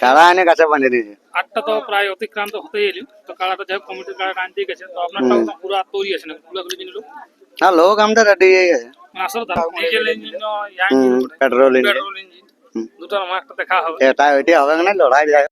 কাড়া এনে গাছে বাঁধিয়ে দিয়েছে। 8টা তো প্রায় অতিক্রান্ত হতেই এলো, তো কাড়াটা যাই হোক কমিটির কাড়াটা আনতে গেছে, তো আপনারটাও তো পুরো তৈরি আছে না খুলাখুলি জিনিস লোক হ্যাঁ, লোক আমাদের রেডি হয়ে গেছে। মানে আসলে তার ডিজেল ইঞ্জিন ইয়া engine petrol engine petrol engine দুটোর আমার একটা দেখা হবে। এটা ওইটি হবে না, লড়াই যায়।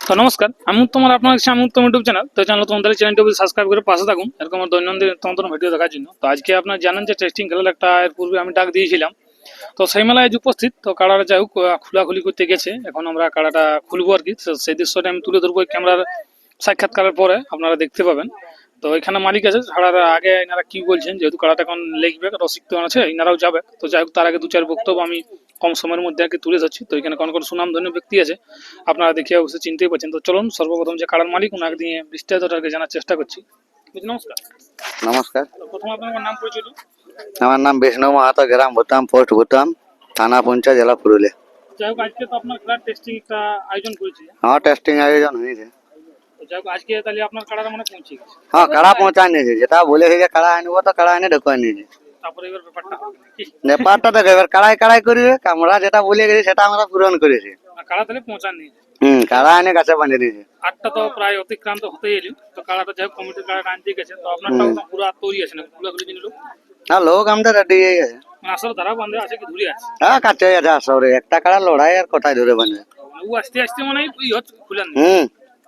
তো নমস্কার, আমি তোমার আপনার কাছে আমি উত্তম ইউটিউব চ্যানেল। তো চ্যানেল তোমাদের চ্যানেলটি সাবস্ক্রাইব করে পাশে থাকুন এরকম দৈনন্দিন তোমাদের ভিডিও দেখার জন্য। তো আজকে আপনার জানেন যে টেস্টিং খেলার একটা এর পূর্বে আমি ডাক দিয়েছিলাম, তো সেই মেলায় আজ উপস্থিত। তো কাড়াটা যাই হোক খোলাখুলি করতে গেছে, এখন আমরা কাড়াটা খুলবো আর কি। সেই দৃশ্যটা আমি তুলে ধরবো ক্যামেরার সাক্ষাৎকারের পরে, আপনারা দেখতে পাবেন। তো এখানে মালিক আছে, ছাড়ার আগে এনারা কি বলছেন, যেহেতু কাড়াটা এখন লেখবে রসিক তো আছে, এনারাও যাবে। তো যাই হোক তার আগে দু চার বক্তব্য আমি কম সময়ের মধ্যে আর কি তুলে ধরছি। তো এখানে কোন কোন সুনামধন্য ব্যক্তি আছে আপনারা দেখে অবশ্যই চিনতেই পারছেন। তো চলুন সর্বপ্রথম যে কাড়ার মালিক ওনাকে দিয়ে বিস্তারিত জানার চেষ্টা করছি। নমস্কার। নমস্কার, তো প্রথম আপনার নাম পরিচয় দিন। আমার নাম বিষ্ণু মাহাতো, গ্রাম ভুতাম, পোস্ট ভুতাম, থানা পঞ্চায়েত, জেলা পুরুলিয়া। যাই হোক আজকে তো আপনার খেলার টেস্টিং একটা আয়োজন করেছি। হ্যাঁ, টেস্টিং আয়োজন হয়েছে। তো যাই হোক আজকে তাহলে আপনার কাড়াটা মানে পৌঁছে গেছে। হ্যাঁ, কাড়া পৌঁছায় নিয়েছে, যেটা বলেছে যে কাড়া আনবো তো কাড়া এনে ঢুকায় নিয়েছে। তারপরে এবার ব্যাপারটা কি ব্যাপারটা দেখো, এবার কাড়াই কাড়াই করবে, আমরা যেটা বলে গেছি সেটা আমরা পূরণ করেছি। কাড়া তাহলে পৌঁছান নিয়ে কাড়া এনে গাছে বাঁধিয়ে দিয়েছে। 8টা তো প্রায় অতিক্রান্ত হতেই এলো, তো কাড়াটা যাই হোক কমিটির কাড়াটা আনতে গেছে, তো আপনারটাও তো পুরো তৈরি আছে না খুলাখুলি জিনিস লোক হ্যাঁ, লোক আমাদের রেডি হয়ে গেছে। মানে আসলে তারা বান্ধে আছে কি ধরে আছে হ্যাঁ, কাছে আছে আসরে একটা কাড়া লড়াই আর কোথায় ধরে বাঁধবে। মানে ও আস্তে আস্তে মানে তুই হচ্ছে খুলেন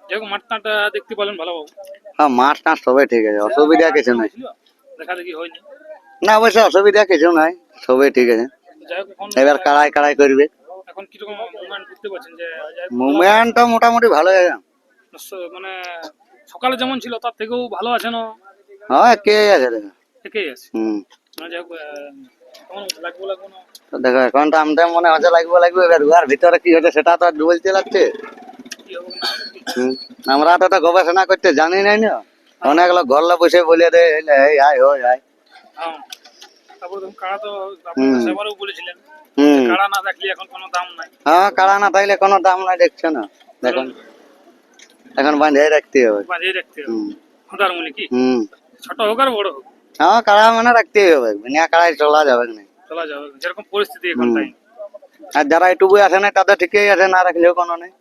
যাই হোক মাঠটা দেখতে পেলেন ভালোভাবে। হ্যাঁ, মাছ টাছ সবাই ঠিক আছে, অসুবিধা কিছু নাই। দেখা দেখি হয়নি না, অবশ্যই অসুবিধা কিছু নাই, সবাই ঠিক আছে। যাই হোক এখন এবার কাড়াই কাড়াই করবে। এখন কিরকম মুভমেন্ট করতে পারছেন যে যাই হোক মুভমেন্টটা মোটামুটি ভালো আছে। মানে সকালে যেমন ছিল তার থেকেও ভালো আছে না? হ্যাঁ, কে আছে দেখো। থেকেই আছে মানে যাই হোক কেমন লাগবো লাগবো না তো দেখো, এখন তো আমাদের মনে হচ্ছে লাগবে, এবার উহার ভিতরে কি হচ্ছে সেটা তো বলতে লাগছে। কি হবে না আমরা তো এটা গবেষণা করতে জানি নাই না, অনেক লোক ঘরলা বসে বলে দেয় এই আয় হই আয়। হ্যাঁ তারপর তুমি কাড়া তো আপনারা সেবারও বলেছিলেন কাড়া না থাকলে এখন কোনো দাম নাই। হ্যাঁ, কাড়া না থাকলে কোনো দাম নাই, দেখছো না। দেখুন এখন বাঁধিয়ে রাখতে হবে। বাজিয়ে রাখতে হবে ওটার মূল্য কি ছোট হোক আর বড় হোক। হ্যাঁ, কাড়া মানে রাখতেই হবে, বিনা কাড়াই চলা যাবে না। চলা যাবে যেরকম পরিস্থিতি এখন তাই। আর যারা ইউটিউবে আসে না তাদের ঠিকই আছে, না রাখলেও কোনো নেই।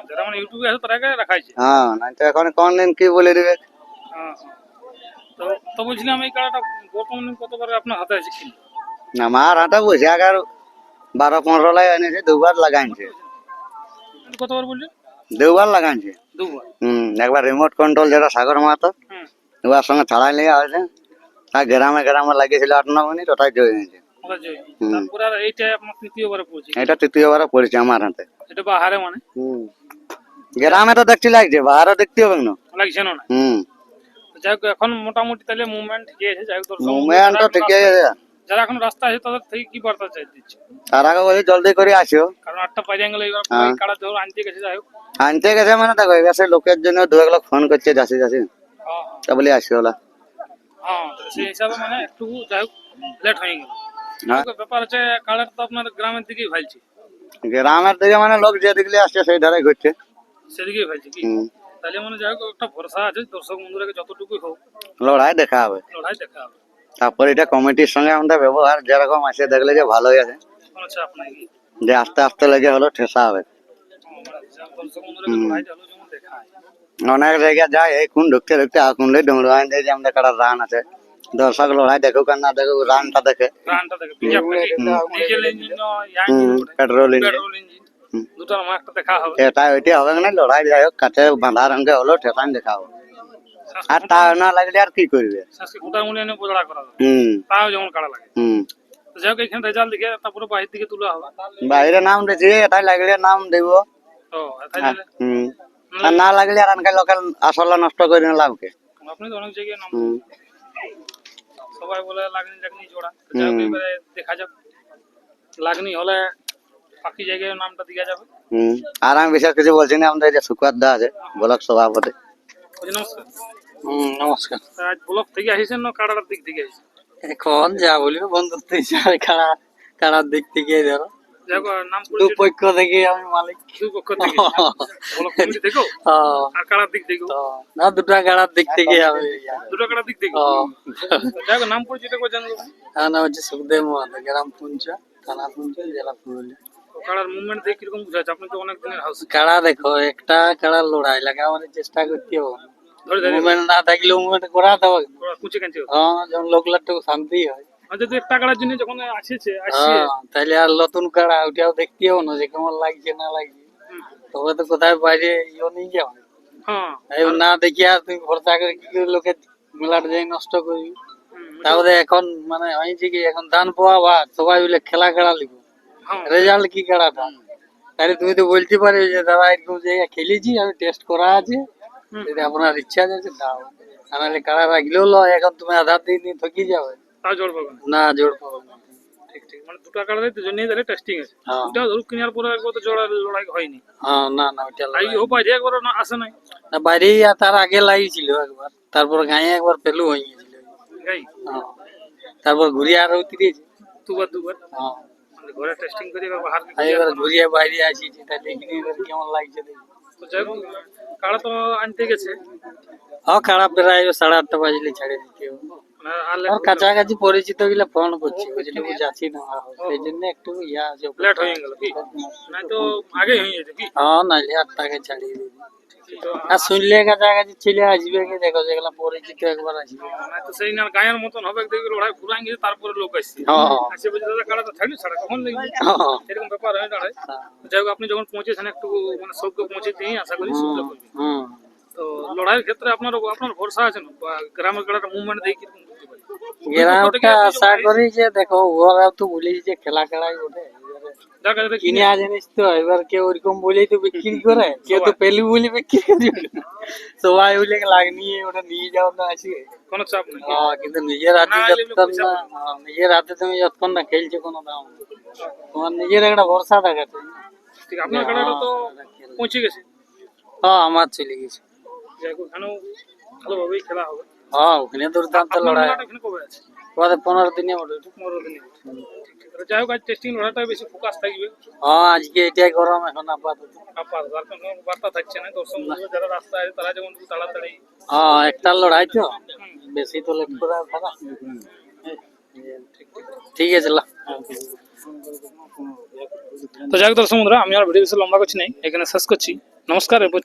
যারা মানে ইউটিউবে আছে তারাকে রাখাইছে। হ্যাঁ, না তো এখন কোন দিন কি বলে দিবে। তো তো বলছিলাম এই কাড়াটা বর্তমানে কতবার আপনার হাতে আছে কি? আমার হাতে বসে আগার 12-15 লাই এনেছে, দুবার লাগাইছে। কতবার বলছেন? দুবার লাগাইছে। দুবার? একবার রিমোট কন্ট্রোল যেটা সাগর মাহাতো, ওর সঙ্গে ছাড়াই নিয়ে হয়েছে। আর গ্রামে গ্রামে লাগিয়েছিল 8-9 মিনিট, ওটাই জয় হয়েছে। তারপরে আর এইটা আপনার তৃতীয়বারে পড়ছে? এটা তৃতীয়বারে পড়েছে আমার হাতে। এটা বাহারে মানে গ্রামে তো দেখছি লাগছে, বাহারে দেখতে হবে না, লাগছে না। যাই হোক এখন মোটামুটি তাহলে মুভমেন্ট ঠিক আছে। যাই হোক মুভমেন্ট তো ঠিক আছে। যারা এখন রাস্তা আছে তাদের থেকে কি বার্তা চাই দিচ্ছে? তার আগে বলি জলদি করে আসিও, কারণ 8টা পাইরে গেলে এবার কাড়া ধর আনতে গেছে। যাই হোক আনতে গেছে মানে দেখো, এবার সেই লোকের জন্য দু এক লোক ফোন করছে যাচ্ছি তা বলি আসিও ওলা। হ্যাঁ, সেই হিসাবে মানে একটু যাই হোক লেট হয়ে গেল। ব্যাপার হচ্ছে কাড়ার তো আপনার গ্রামের দিকেই ভাইছে। গ্রামের দিকে মানে লোক যে দিকে আসছে সেই ধারে ঘুরছে, সেদিকেই ভাইছে কি? তাহলে মানে যাই হোক একটা ভরসা আছে, দর্শক বন্ধুরাকে যতটুকুই হোক লড়াই দেখা হবে। লড়াই দেখা হবে। তারপর এটা কমিটির সঙ্গে আমাদের ব্যবহার যেরকম আছে দেখলে যে ভালোই আছে, কোনো চাপ নাই যে আস্তে আস্তে লেগে হলো ঠেসা হবে। দর্শক বন্ধুরাকে লড়াইটা হলো যেমন দেখায়। অনেক জায়গায় যায় এই কোন ঢুকতে ঢুকতে আকুনলে ডুমরু আইন যে আমাদের কাটা রান আছে, দর্শক লড়াই দেখুক আর না দেখুক, রানটা দেখে ডিজেল ইঞ্জিন ইয়া engine petrol engine petrol engine দুটোর আমার একটা দেখা হবে। এটা ওইটি হবে না, লড়াই যাই হোক কাছে বাঁধা রঙে হলো ঠেসান দেখা হবে। আর তা না লাগলে আর কি করবে, গোটার মূল্য এনে বোঝা করা যাবে, তাও যেমন কাড়া লাগে। যাই হোক এখানে রেজাল্ট দেখে তারপরে বাহির দিকে তুলে হবে। বাইরে নাম দিয়েছি, এটাই লাগলে নাম দেব। আর না লাগলে আর আনকাই লোকাল আসলে নষ্ট করে লাভকে। আপনি তো অনেক জায়গায় নাম সবাই বলে লাগনি লাগনি জোড়া, এবারে দেখা যাক লাগনি হলে বাকি জায়গায় নামটা দেখা যাবে। আর আমি বিশেষ কিছু বলছি না, আমাদের যে সুকাত দা আছে ব্লক সভাপতি, নমস্কার। নমস্কার। তা আজ ব্লক থেকে আসিছেন না কাড়াটার দিক থেকে আসিছেন? এখন যা বলবো বন্ধুত্ব হিসাবে কারার দিক থেকে ধরো দেখো নাম দু পরিচয় পক্ষ থেকে আমি মালিক। দুই পক্ষ থেকে ব্লক কমিটি থেকেও আর কাড়ার দিক থেকেও তো না দুটা কারার দিক থেকে আমি দুটো কাড়ার দিক থেকে। দেখো নাম পরিচয়টা করে জানবো। আমার নাম হচ্ছে সুখদেব মহাতো, গ্রাম পুঞ্চা, থানা পুঞ্চা, জেলা পুরুলিয়া। কাড়ার মুভমেন্ট দেখে কিরকম বুঝাচ্ছে? আপনি তো অনেক দিনের হাউস। কারা দেখো একটা কারার লড়াই লাগে আমাদের চেষ্টা করতে হবে, ধরে ধরে মুভমেন্ট না থাকলে মুভমেন্ট করাতে হবে। কুচি কাঞ্চি। যখন লোকলার একটু শান্তি হয়। যদি একটা কাড়ার জন্য যখন আসছে আসছে তাহলে আর নতুন কারা ওটাও দেখতে হবে না যে কেমন লাগছে না লাগছে, তবে তো কোথায় বাইরে ইয়ে নিয়ে যাও। হ্যাঁ না দেখিয়া তুমি ভরসা করে কি করে লোকের মেলাটা যাই নষ্ট করবি। তারপরে এখন মানে হয়েছে কি এখন ধান পাওয়া বা সবাই মিলে খেলা লিখো, রেজাল্ট কি খেলাটা। তাহলে তুমি তো বলতে পারো যে দাদা এরকম জায়গায় খেলেছি, আমি টেস্ট করা আছে, যদি আপনার ইচ্ছা আছে দাও। নাহলে কারা রাখলেও লয়, এখন তুমি আধার দিয়ে নিয়ে থকি যাবে, তাও জোর পাবেন না জোর পাবে না। ঠিক ঠিক মানে দুটো কাড়ার দুজনেই তাহলে টেস্টিং আছে। হ্যাঁ। ওটা ধরুন কেনার পরে একবার তো জোড়া লড়াই হয়নি। না না ওইটা তাই ও পাই একবার না আসে নাই না, বাইরেই তার আগে লাগিয়েছিল একবার, তারপর গায়ে একবার পেলু হয়ে গেছিল। গাই। তারপর ঘুরিয়ে আরো উতরিয়েছে। দুবার মানে ঘরে টেস্টিং করে একবার হার এবার ঘুরিয়ে বাইরে আসিছি, তা দেখিনি এবার কেমন লাগছে দেখি। তো যাই হোক, কাড়া তো আনতে গেছে খারাপ প্রায় 8:30 বাজলে ছাড়ে দিতে হবে। মানে আর আর কাছাকাছি পরিচিত গুলো ফোন করছি, বুঝলি যাচ্ছি না, সেই জন্য একটু ইয়া আছে, লেট হয়ে গেল কি না তো আগে হয়ে যেত কি। নাহলে 8টাকে ছাড়িয়ে দিবি। তো আর শুনলে কাছাকাছি ছেলে আসবে কি, দেখো যেগুলো পরিচিত একবার আসবে। না তো সেই না গায়ের মতন হবে, দেখবি লড়াই ঘুরাই গেছে তারপরে লোক আসছে আসে বলছে দাদা কাড়া তো ছাড়ি ছাড়া কখন দেখবি এরকম ব্যাপার হয়ে দাঁড়ায়। যাই হোক আপনি যখন পৌঁছেছেন একটু মানে সবকে পৌঁছে দিয়ে আশা করি সুবিধা করবেন। তো লড়াইয়ের ক্ষেত্রে আপনার ভরসা আছে না বা গ্রামের কাড়াটা মুভমেন্ট দিয়ে কিরকম করতে পারে? গ্রামটা আশা করি যে দেখো ওরা তো বলেছি যে খেলা খেলাই ওঠে, যার কাছে কিনে জিনিস তো এবার কেউ ওরকম বলেই তো বিক্রি করে, কেউ তো পেলু বলে বিক্রি করে, সবাই বলে লাগ নিয়ে ওটা নিয়ে যাও না আসি, কোনো চাপ নেই। কিন্তু নিজের হাতে যতক্ষণ না নিজের হাতে তুমি যতক্ষণ না খেলছো কোনো দাম নেই। তোমার নিজের একটা ভরসা দেখাচ্ছে। ঠিক আপনার কাড়াটা তো পৌঁছে গেছে। আমার চলে গেছে। যাই হোক ওখানেও ভালোভাবেই খেলা হবে। ওখানে দুর্দান্ত আপনার লড়াই। মেলাটা ওখানে কবে আছে? 15 দিনে মোটে। 15 দিনে। যাই হোক আজ টেস্টিং লড়াইটা বেশি ফোকাস থাকবে। আজকে এটাই গরম এখন আপাতত। আপাতত আর কোনো বার্তা থাকছে না, দর্শক বন্ধুরা যারা রাস্তায় আছে তারা যেমন একটু তাড়াতাড়ি। একটা লড়াই তো বেশি তো লেট করে থাকা। ঠিক আছে তো যাই হোক দর্শক বন্ধুরা, আমি আর ভিডিও বেশি লম্বা করছি নাই, এখানে শেষ করছি। নমস্কার। এরপর